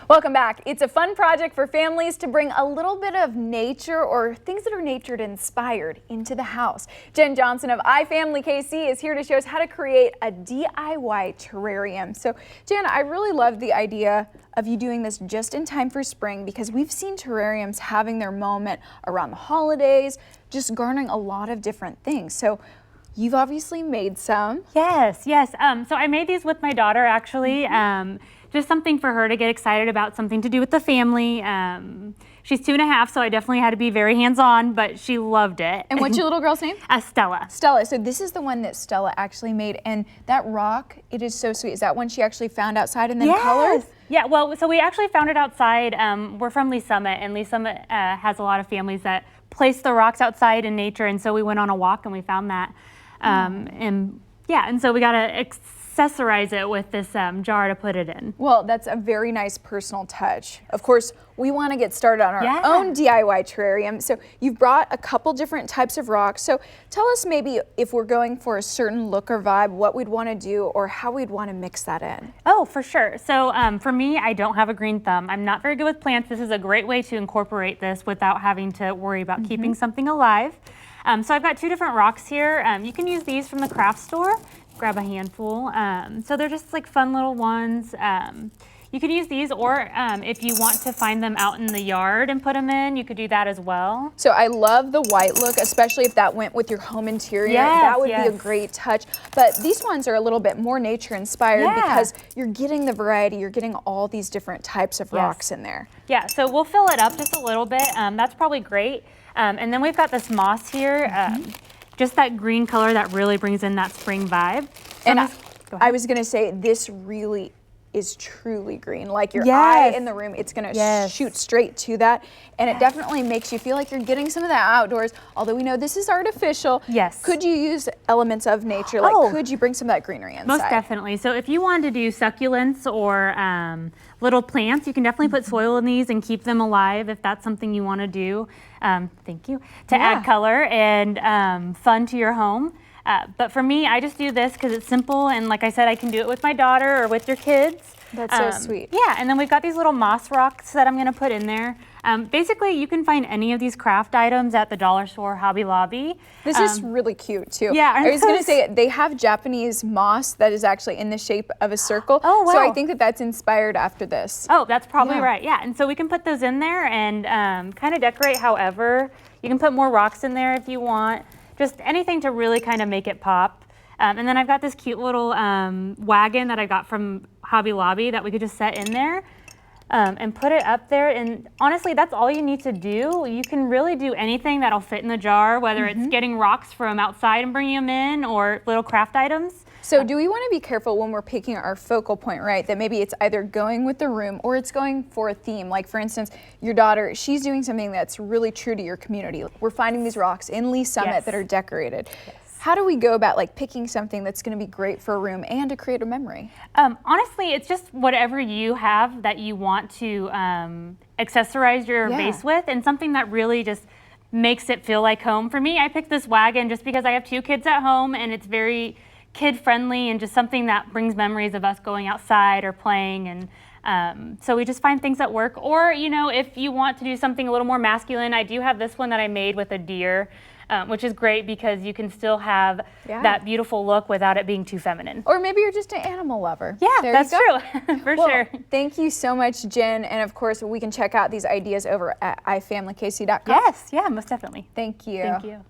Welcome back. It's a fun project for families to bring a little bit of nature or things that are nature inspired into the house. Jen Johnson of iFamilykc is here to show us how to create a DIY terrarium. So Jen, I really love the idea of you doing this just in time for spring because we've seen terrariums having their moment around the holidays, just garnering a lot of different things. So you've obviously made some. Yes. So I made these with my daughter actually. Just something for her to get excited about, something to do with the family. She's 2.5, so I definitely had to be very hands-on, but she loved it. And what's your little girl's name? Stella. Stella. So this is the one that Stella actually made, and that rock, it is so sweet. Is that one she actually found outside and then colored? Yeah, well, so we actually found it outside. We're from Lee Summit, and Lee Summit has a lot of families that place the rocks outside in nature, and so we went on a walk and we found that. And so we got to accessorize it with this jar to put it in. Well, that's a very nice personal touch. Of course, we want to get started on our own DIY terrarium. So you've brought a couple different types of rocks. So tell us maybe if we're going for a certain look or vibe, what we'd want to do or how we'd want to mix that in. Oh, for sure. So for me, I don't have a green thumb. I'm not very good with plants. This is a great way to incorporate this without having to worry about keeping something alive. So I've got two different rocks here. You can use these from the craft store. Grab a handful. So they're just like fun little ones. You could use these, or if you want to find them out in the yard and put them in, you could do that as well. So I love the white look, especially if that went with your home interior. That would be a great touch. But these ones are a little bit more nature inspired because you're getting the variety, you're getting all these different types of rocks in there. Yeah, so we'll fill it up just a little bit. That's probably great. And then we've got this moss here. Just that green color that really brings in that spring vibe. So and I was gonna say, this really is truly green. Like your eye in the room, it's gonna shoot straight to that. And it definitely makes you feel like you're getting some of that outdoors. Although we know this is artificial. Could you use elements of nature? Like could you bring some of that greenery inside? Most definitely. So if you wanted to do succulents or little plants, you can definitely put soil in these and keep them alive if that's something you want to do. Thank you. To add color and fun to your home. But for me, I just do this because it's simple, and like I said, I can do it with my daughter or with your kids. That's so sweet. Yeah, and then we've got these little moss rocks that I'm going to put in there. Basically, you can find any of these craft items at the dollar store, Hobby Lobby. This is really cute too. Yeah, I was going to say, they have Japanese moss that is actually in the shape of a circle. Oh, wow. So I think that that's inspired after this. Oh, that's probably right. Yeah, and so we can put those in there and kind of decorate however. You can put more rocks in there if you want. Just anything to really kind of make it pop. And then I've got this cute little wagon that I got from Hobby Lobby that we could just set in there and put it up there. And honestly, that's all you need to do. You can really do anything that'll fit in the jar, whether it's getting rocks from outside and bringing them in or little craft items. So do we want to be careful when we're picking our focal point, right? That maybe it's either going with the room or it's going for a theme. Like for instance, your daughter, she's doing something that's really true to your community. We're finding these rocks in Lee Summit that are decorated. How do we go about like picking something that's going to be great for a room and to create a memory? Honestly, it's just whatever you have that you want to accessorize your vase with, and something that really just makes it feel like home. For me, I picked this wagon just because I have 2 kids at home and it's very kid-friendly and just something that brings memories of us going outside or playing. And so we just find things that work. Or, you know, if you want to do something a little more masculine, I do have this one that I made with a deer, which is great because you can still have that beautiful look without it being too feminine. Or maybe you're just an animal lover. Yeah, that's true, for sure. Thank you so much, Jen. And of course, we can check out these ideas over at iFamilykc.com. Yes, yeah, most definitely. Thank you. Thank you.